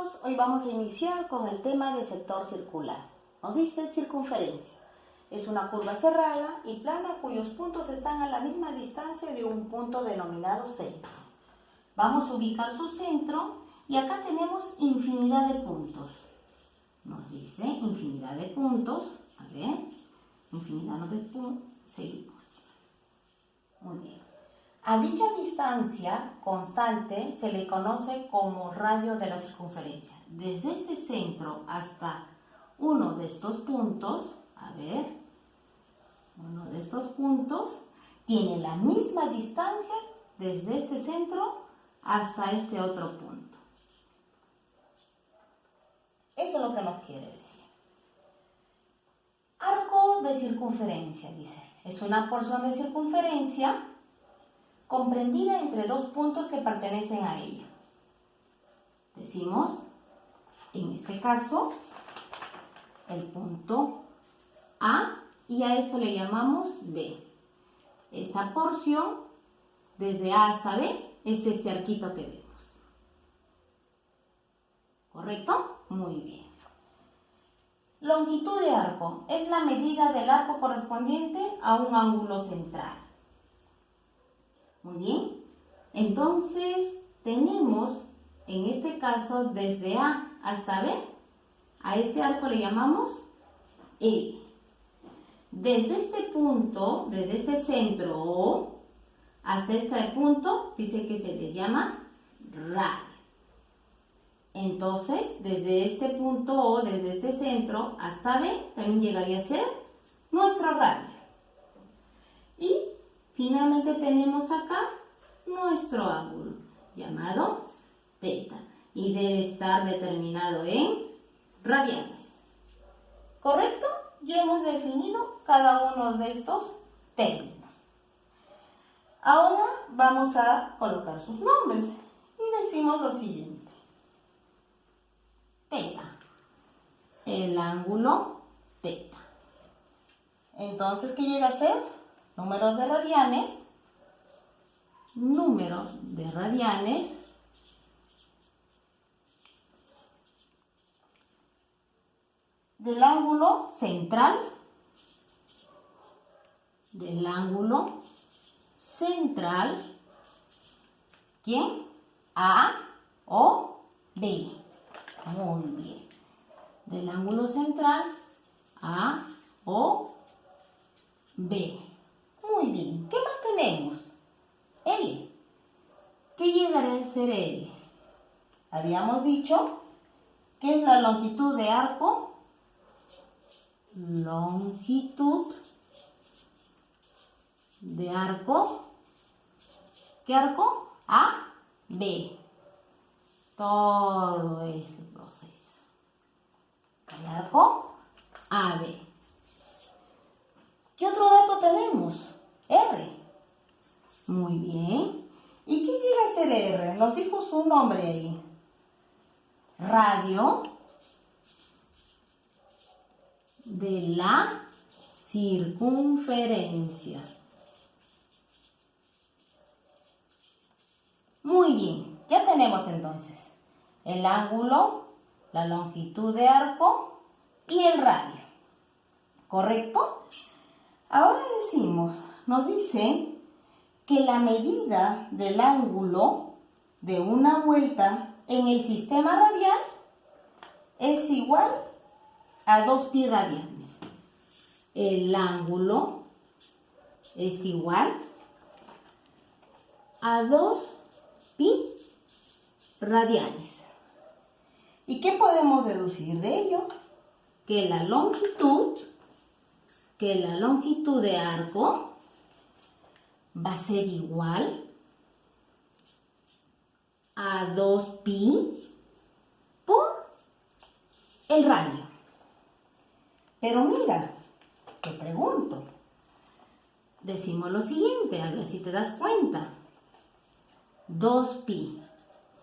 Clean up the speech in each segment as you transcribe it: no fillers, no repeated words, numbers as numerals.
chicos, hoy vamos a iniciar con el tema de sector circular. Nos dice circunferencia. Es una curva cerrada y plana cuyos puntos están a la misma distancia de un punto denominado centro. Vamos a ubicar su centro y acá tenemos infinidad de puntos. Nos dice infinidad de puntos. A ver, infinidad de puntos. Seguimos. Muy bien. A dicha distancia constante se le conoce como radio de la circunferencia. Desde este centro hasta uno de estos puntos, a ver, uno de estos puntos tiene la misma distancia desde este centro hasta este otro punto. Eso es lo que nos quiere decir. Arco de circunferencia, dice. Es una porción de circunferencia comprendida entre dos puntos que pertenecen a ella. Decimos, en este caso, el punto A y a esto le llamamos B. Esta porción, desde A hasta B, es este arquito que vemos. ¿Correcto? Muy bien. Longitud de arco es la medida del arco correspondiente a un ángulo central. Muy bien, entonces tenemos en este caso desde A hasta B, a este arco le llamamos L. Desde este punto, desde este centro O hasta este punto, dice que se le llama radio. Entonces, desde este punto O, desde este centro hasta B, también llegaría a ser nuestro radio. Y finalmente tenemos acá nuestro ángulo llamado teta y debe estar determinado en radianes. ¿Correcto? Ya hemos definido cada uno de estos términos. Ahora vamos a colocar sus nombres y decimos lo siguiente. Teta, el ángulo teta. Entonces, ¿qué llega a ser? Números de radianes del ángulo central, ¿quién? A o B. Muy bien. Del ángulo central A o B. Muy bien. ¿Qué más tenemos? L. ¿Qué llegará a ser L? Habíamos dicho que es la longitud de arco. Longitud de arco. ¿Qué arco? A, B. Todo ese proceso. El arco A, B. ¿Qué otro dato tenemos? R. Muy bien. ¿Y qué llega a ser R? Nos dijo su nombre ahí. Radio de la circunferencia. Muy bien. Ya tenemos entonces el ángulo, la longitud de arco y el radio. ¿Correcto? Ahora nos dice que la medida del ángulo de una vuelta en el sistema radial es igual a 2pi radianes. El ángulo es igual a 2pi radianes. ¿Y qué podemos deducir de ello? Que la longitud de arco va a ser igual a 2pi por el radio. Pero mira, te pregunto, decimos lo siguiente, a ver si te das cuenta. 2pi.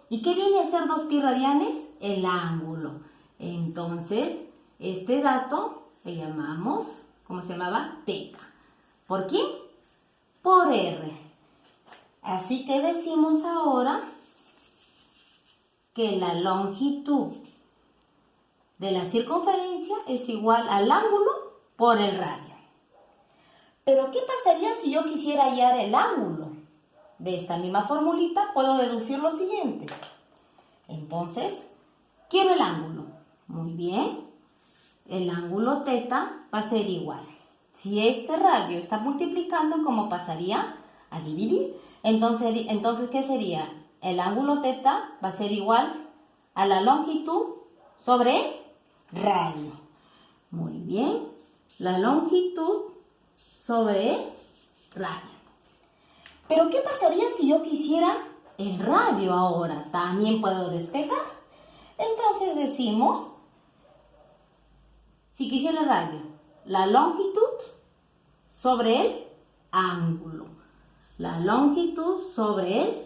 ¿Y qué viene a ser 2pi radianes? El ángulo. Entonces, este dato le llamamos, ¿cómo se llamaba? Teta. ¿Por qué? Por R. Así que decimos ahora que la longitud de la circunferencia es igual al ángulo por el radio. Pero ¿qué pasaría si yo quisiera hallar el ángulo? De esta misma formulita puedo deducir lo siguiente. Entonces, quiero el ángulo. Muy bien. El ángulo teta va a ser igual. Si este radio está multiplicando, ¿cómo pasaría? A dividir. Entonces, ¿qué sería? El ángulo teta va a ser igual a la longitud sobre radio. Muy bien. La longitud sobre radio. Pero ¿qué pasaría si yo quisiera el radio ahora? También puedo despejar. Entonces decimos, si quisiera el radio, la longitud sobre el ángulo. La longitud sobre el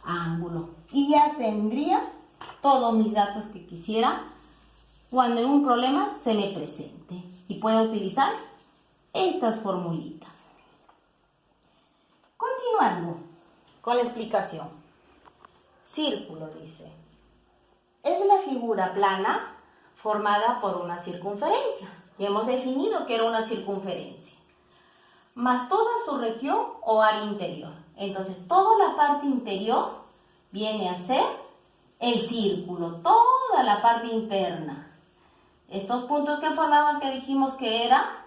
ángulo. Y ya tendría todos mis datos que quisiera cuando en un problema se me presente. Y puedo utilizar estas formulitas. Continuando con la explicación. Círculo, dice. Es la figura plana formada por una circunferencia. Y hemos definido que era una circunferencia. Más toda su región o área interior. Entonces, toda la parte interior viene a ser el círculo. Toda la parte interna. Estos puntos que formaban, que dijimos que era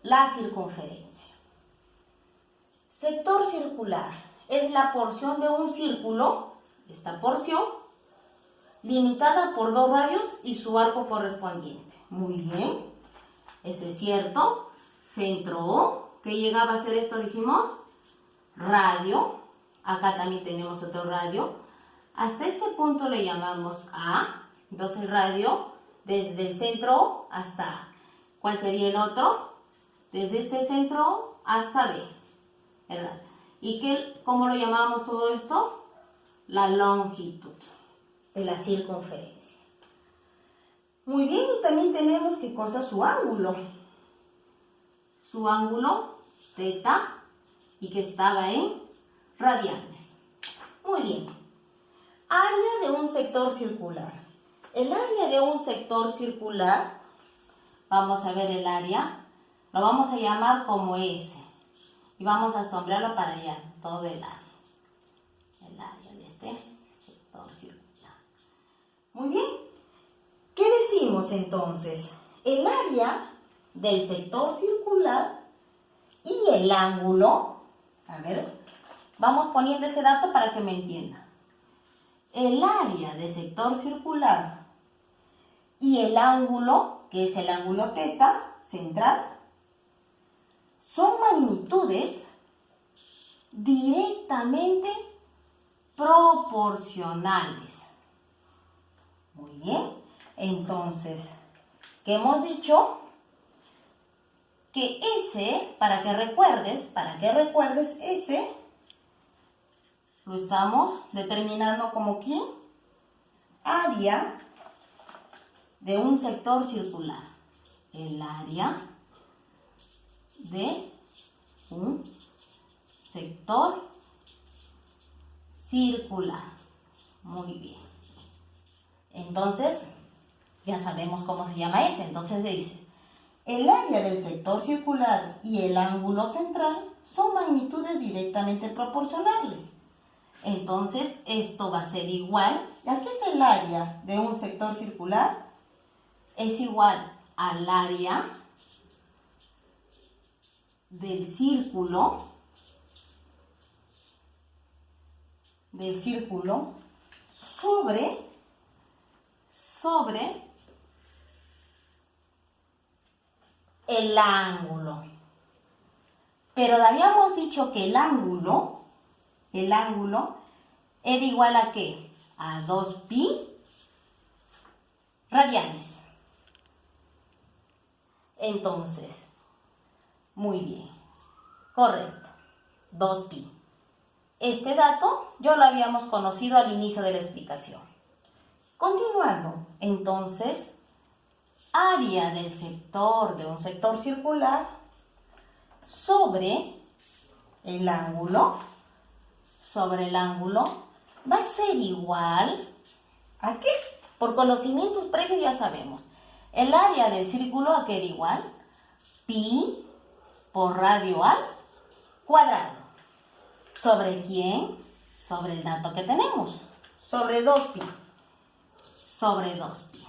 la circunferencia. Sector circular es la porción de un círculo, esta porción, limitada por dos radios y su arco correspondiente. Muy bien, eso es cierto. Centro O, ¿qué llegaba a ser esto? Dijimos, radio. Acá también tenemos otro radio. Hasta este punto le llamamos A. Entonces el radio desde el centro O hasta A. ¿Cuál sería el otro? Desde este centro O hasta B. El radio. ¿Y cómo lo llamamos todo esto? La longitud de la circunferencia. Muy bien, y también tenemos ¿qué cosa? Su ángulo. Su ángulo teta y que estaba en radianes. Muy bien. Área de un sector circular. El área de un sector circular, vamos a ver el área, lo vamos a llamar como S. Y vamos a sombrearlo para allá, todo el área. El área de este sector circular. Muy bien. ¿Qué decimos entonces? El área del sector circular y el ángulo. A ver, vamos poniendo ese dato para que me entienda. El área del sector circular y el ángulo, que es el ángulo teta central, son magnitudes directamente proporcionales. Muy bien. Entonces, ¿qué hemos dicho? Que S, para que recuerdes S, lo estamos determinando como ¿quién? Área de un sector circular. El área de un sector circular. Muy bien. Entonces, ya sabemos cómo se llama ese. Entonces dice, el área del sector circular y el ángulo central son magnitudes directamente proporcionales. Entonces, esto va a ser igual. ¿A qué es el área de un sector circular? Es igual al área del círculo sobre el ángulo. Pero habíamos dicho que el ángulo era igual a ¿qué? A 2pi radianes. Entonces, muy bien, correcto, 2pi. Este dato yo lo habíamos conocido al inicio de la explicación. Continuando, entonces, área del sector de un sector circular sobre el ángulo va a ser igual ¿a qué? Por conocimientos previos ya sabemos. El área del círculo, ¿a qué era igual? Pi por radio al cuadrado. ¿Sobre quién? Sobre el dato que tenemos. Sobre 2pi. Sobre 2pi.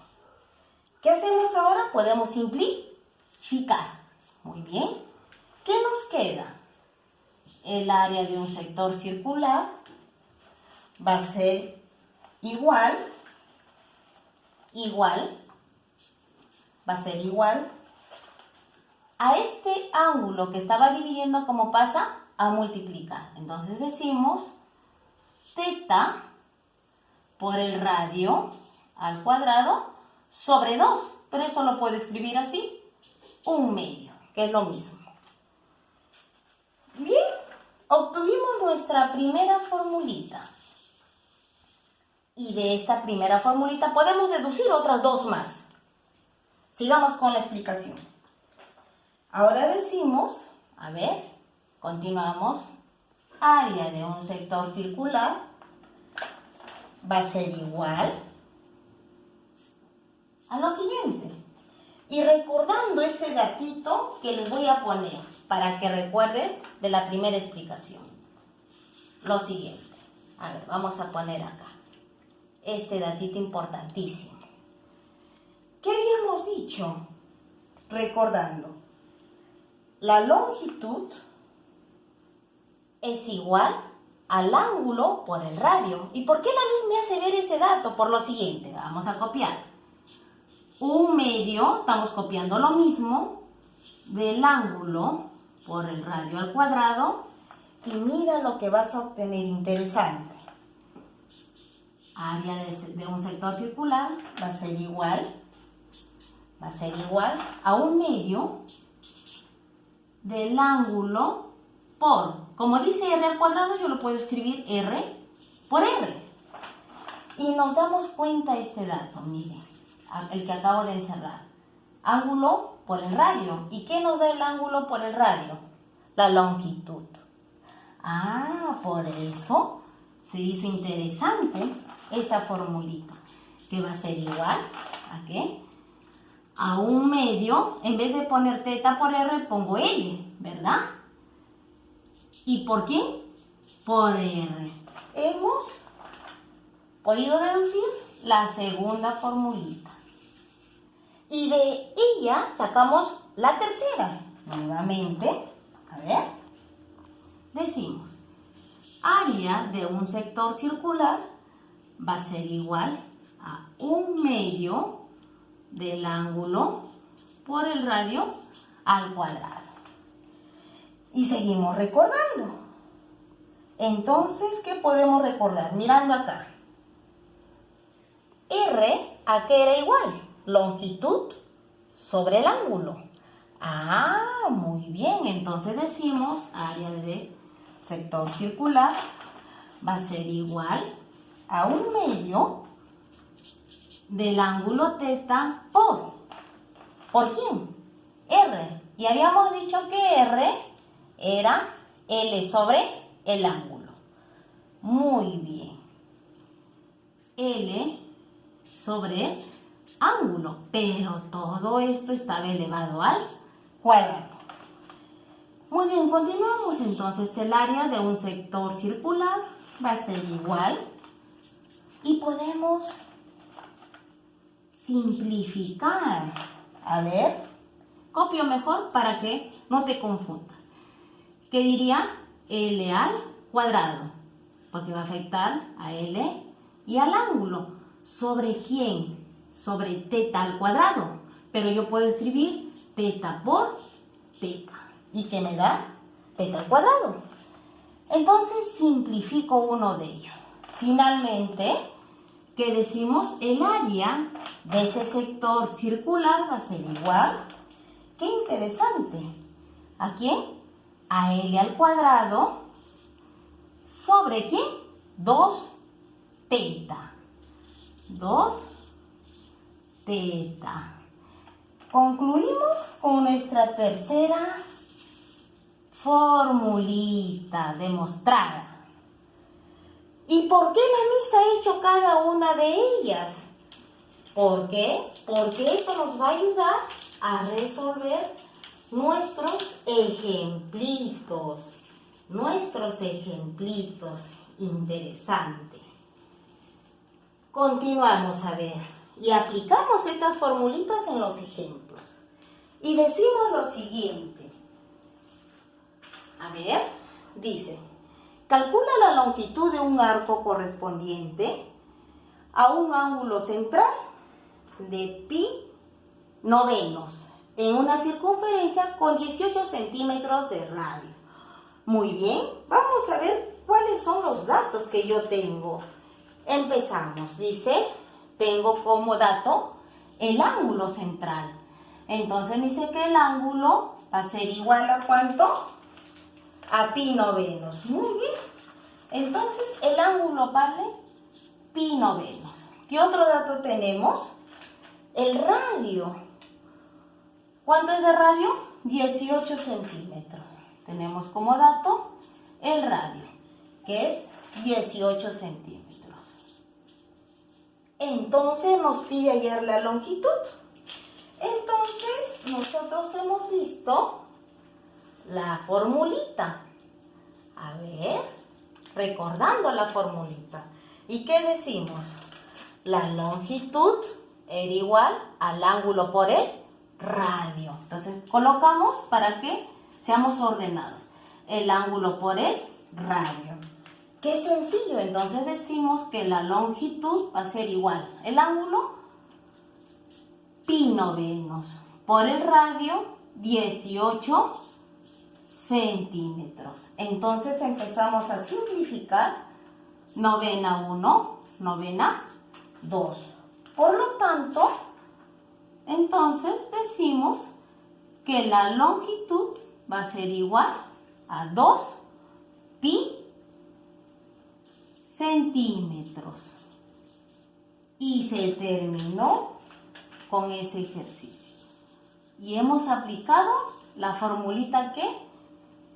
¿Qué hacemos ahora? Podemos simplificar. Muy bien. ¿Qué nos queda? El área de un sector circular va a ser igual, va a ser igual a este ángulo que estaba dividiendo, ¿cómo pasa? A multiplicar. Entonces decimos teta por el radio al cuadrado sobre 2. Pero esto lo puedo escribir así, 1/2, que es lo mismo. Bien, obtuvimos nuestra primera formulita. Y de esta primera formulita podemos deducir otras 2 más. Sigamos con la explicación. Ahora decimos, a ver, continuamos. Área de un sector circular va a ser igual a lo siguiente. Y recordando este datito que les voy a poner para que recuerdes de la primera explicación. Lo siguiente. A ver, vamos a poner acá este datito importantísimo. ¿Qué habíamos dicho? Recordando. La longitud es igual al ángulo por el radio. ¿Y por qué la misma me hace ver ese dato? Por lo siguiente, vamos a copiar. 1/2, estamos copiando lo mismo, del ángulo por el radio al cuadrado. Y mira lo que vas a obtener interesante. Área de un sector circular va a ser igual a 1/2 del ángulo por, como dice r al cuadrado, yo lo puedo escribir r por r. Y nos damos cuenta de este dato, miren, el que acabo de encerrar. Ángulo por el radio. ¿Y qué nos da el ángulo por el radio? La longitud. Ah, por eso se hizo interesante esa formulita, que va a ser igual ¿a qué? A 1/2, en vez de poner teta por r, pongo L, ¿verdad? ¿Y por quién? Por R. Hemos podido deducir la segunda formulita. Y de ella sacamos la tercera. Nuevamente, a ver, decimos, área de un sector circular va a ser igual a 1/2 del ángulo por el radio al cuadrado. Y seguimos recordando. Entonces, ¿qué podemos recordar? Mirando acá. R, ¿a qué era igual? Longitud sobre el ángulo. Ah, muy bien. Entonces decimos, área de sector circular va a ser igual a 1/2 del ángulo teta ¿por quién? R. Y habíamos dicho que R era L sobre el ángulo. Muy bien. L sobre ángulo. Pero todo esto estaba elevado al cuadrado. Muy bien, continuamos entonces. El área de un sector circular va a ser igual. Y podemos simplificar. A ver, copio mejor para que no te confundas. ¿Qué diría? L al cuadrado, porque va a afectar a L y al ángulo. ¿Sobre quién? Sobre teta al cuadrado. Pero yo puedo escribir teta por teta. ¿Y qué me da? Teta al cuadrado. Entonces simplifico uno de ellos. Finalmente, que decimos el área de ese sector circular va a ser igual. ¡Qué interesante! ¿A quién? A L al cuadrado sobre ¿quién? 2 teta. 2 teta. Concluimos con nuestra tercera formulita demostrada. ¿Y por qué la misa ha hecho cada una de ellas? ¿Por qué? Porque eso nos va a ayudar a resolver nuestros ejemplitos. Interesante. Continuamos a ver y aplicamos estas formulitas en los ejemplos. Y decimos lo siguiente. A ver, dice, calcula la longitud de un arco correspondiente a un ángulo central de pi novenos en una circunferencia con 18 centímetros de radio. Muy bien, vamos a ver cuáles son los datos que yo tengo. Empezamos, dice, tengo como dato el ángulo central. Entonces me dice que el ángulo va a ser igual a ¿cuánto? A pi novenos. Muy bien. Entonces el ángulo vale pi novenos. ¿Qué otro dato tenemos? El radio. ¿Cuánto es de radio? 18 centímetros. Tenemos como dato el radio, que es 18 centímetros. Entonces nos pide hallar la longitud. Entonces nosotros hemos visto la formulita. A ver, recordando la formulita. ¿Y qué decimos? La longitud era igual al ángulo por el radio. Entonces colocamos para que seamos ordenados. El ángulo por el radio. Qué sencillo. Entonces decimos que la longitud va a ser igual. El ángulo, pi novenos. Por el radio, 18 centímetros. Entonces empezamos a simplificar. Novena 1, novena 2. Por lo tanto, entonces decimos que la longitud va a ser igual a 2 pi centímetros. Y se terminó con ese ejercicio. Y hemos aplicado la formulita que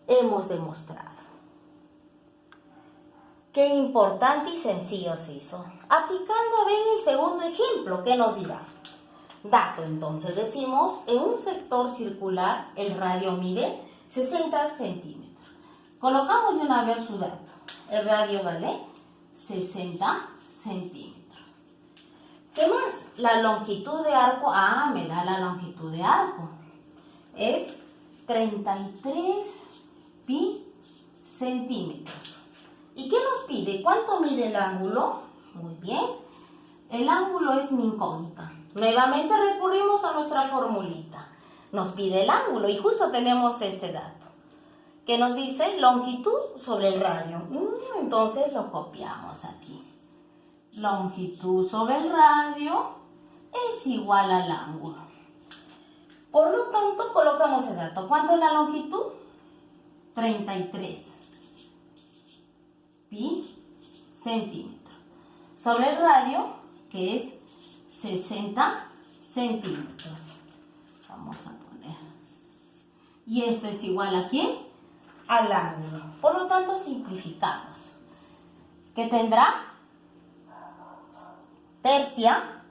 hemos demostrado. Qué importante y sencillo se hizo. Aplicando, ven el segundo ejemplo, ¿qué nos dirá? Dato, entonces decimos, en un sector circular el radio mide 60 centímetros. Colocamos de una vez su dato. El radio vale 60 centímetros. ¿Qué más? La longitud de arco, me da la longitud de arco. Es 33 pi centímetros. ¿Y qué nos pide? ¿Cuánto mide el ángulo? Muy bien. El ángulo es mi incógnita. Nuevamente recurrimos a nuestra formulita. Nos pide el ángulo y justo tenemos este dato. Que nos dice longitud sobre el radio. Entonces lo copiamos aquí. Longitud sobre el radio es igual al ángulo. Por lo tanto, colocamos el dato. ¿Cuánto es la longitud? 33 pi centímetros. Sobre el radio, que es 60 centímetros. Vamos a poner. Y esto es igual a ¿quién? Al ángulo. Por lo tanto, simplificamos. ¿Qué tendrá? Tercia,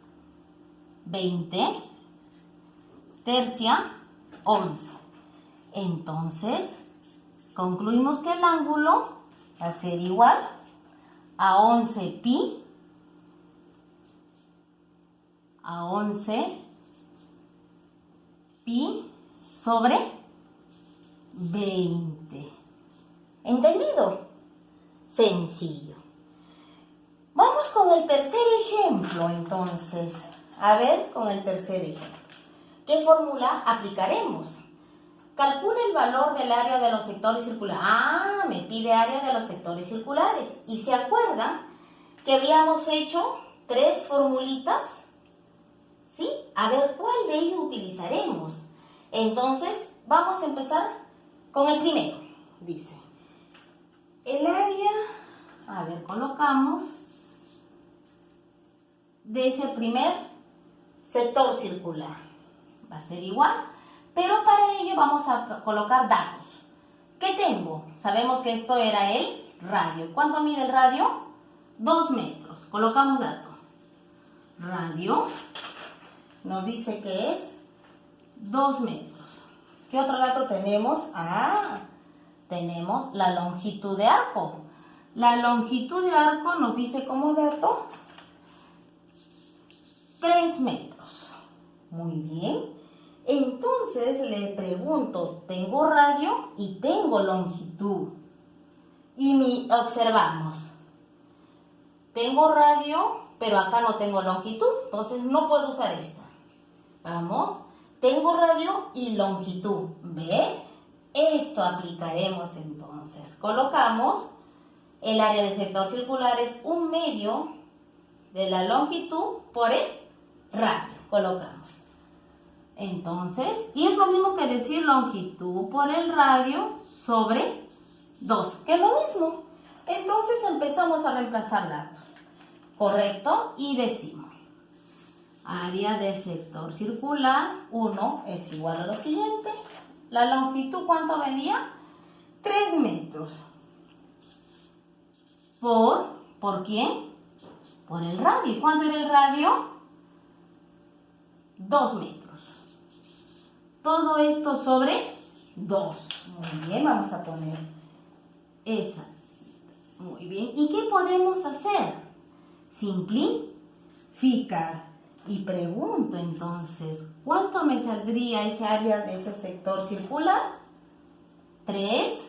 20. Tercia, 11. Entonces, concluimos que el ángulo va a ser igual a 11 pi, sobre 20. ¿Entendido? Sencillo. Vamos con el tercer ejemplo, entonces. A ver, con el tercer ejemplo. ¿Qué fórmula aplicaremos? Calcula el valor del área de los sectores circulares. Me pide área de los sectores circulares. ¿Y se acuerdan que habíamos hecho 3 formulitas? ¿Sí? A ver, ¿cuál de ellos utilizaremos? Entonces, vamos a empezar con el primero. Dice, el área, a ver, colocamos, de ese primer sector circular. Va a ser igual, pero para ello vamos a colocar datos. ¿Qué tengo? Sabemos que esto era el radio. ¿Cuánto mide el radio? 2 metros. Colocamos dato. Radio nos dice que es 2 metros. ¿Qué otro dato tenemos? Tenemos la longitud de arco. La longitud de arco nos dice como dato 3 metros. Muy bien. Entonces le pregunto, tengo radio y tengo longitud. Y observamos. Tengo radio, pero acá no tengo longitud, entonces no puedo usar esta. Vamos, tengo radio y longitud. ¿Ve? Esto aplicaremos entonces. Colocamos, el área del sector circular es 1/2 de la longitud por el radio. Colocamos. Entonces, y es lo mismo que decir longitud por el radio sobre 2, que es lo mismo. Entonces empezamos a reemplazar datos. ¿Correcto? Y decimos, área del sector circular 1 es igual a lo siguiente. La longitud, ¿cuánto venía? 3 metros. ¿Por quién? Por el radio. ¿Y cuánto era el radio? 2 metros. Todo esto sobre 2. Muy bien, vamos a poner esa. Muy bien. ¿Y qué podemos hacer? Simplificar. Y pregunto entonces, ¿cuánto me saldría ese área de ese sector circular? 3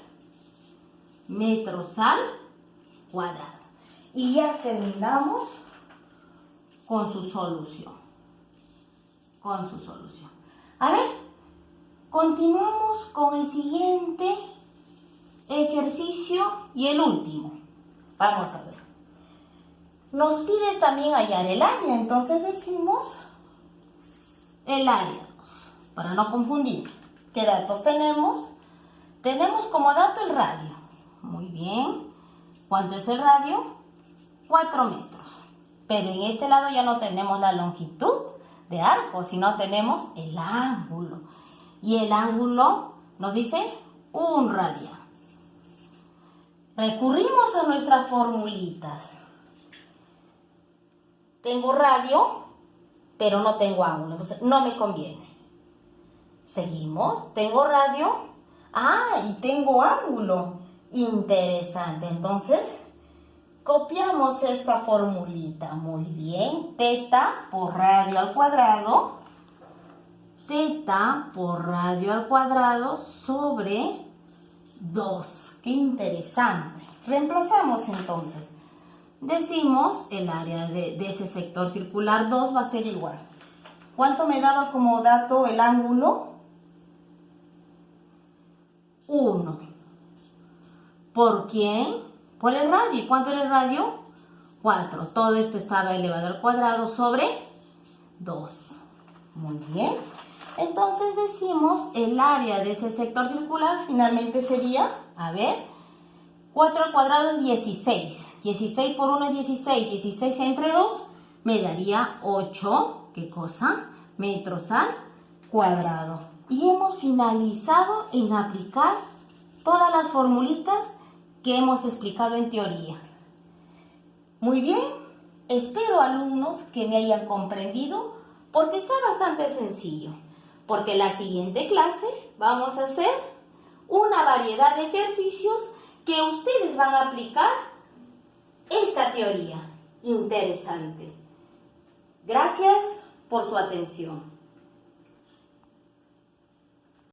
metros al cuadrado. Y ya terminamos con su solución. A ver, continuamos con el siguiente ejercicio y el último. Vamos a ver. Nos pide también hallar el área, entonces decimos el área, para no confundir. ¿Qué datos tenemos? Tenemos como dato el radio. Muy bien. ¿Cuánto es el radio? 4 metros. Pero en este lado ya no tenemos la longitud de arco, sino tenemos el ángulo. Y el ángulo nos dice 1 radian. Recurrimos a nuestras formulitas. Tengo radio, pero no tengo ángulo, entonces no me conviene. Seguimos, tengo radio, y tengo ángulo. Interesante, entonces copiamos esta formulita, muy bien. Teta por radio al cuadrado, sobre 2. ¡Qué interesante! Reemplazamos entonces. Decimos el área de ese sector circular 2 va a ser igual. ¿Cuánto me daba como dato el ángulo? 1. ¿Por quién? Por el radio. ¿Cuánto era el radio? 4. Todo esto estaba elevado al cuadrado sobre 2. Muy bien. Entonces decimos el área de ese sector circular finalmente sería, 4 al cuadrado es 16. 16 por 1 es 16. 16 entre 2 me daría 8, ¿qué cosa? Metros al cuadrado. Y hemos finalizado en aplicar todas las formulitas que hemos explicado en teoría. Muy bien, espero alumnos que me hayan comprendido porque está bastante sencillo. Porque en la siguiente clase vamos a hacer una variedad de ejercicios que ustedes van a aplicar esta teoría. Interesante. Gracias por su atención.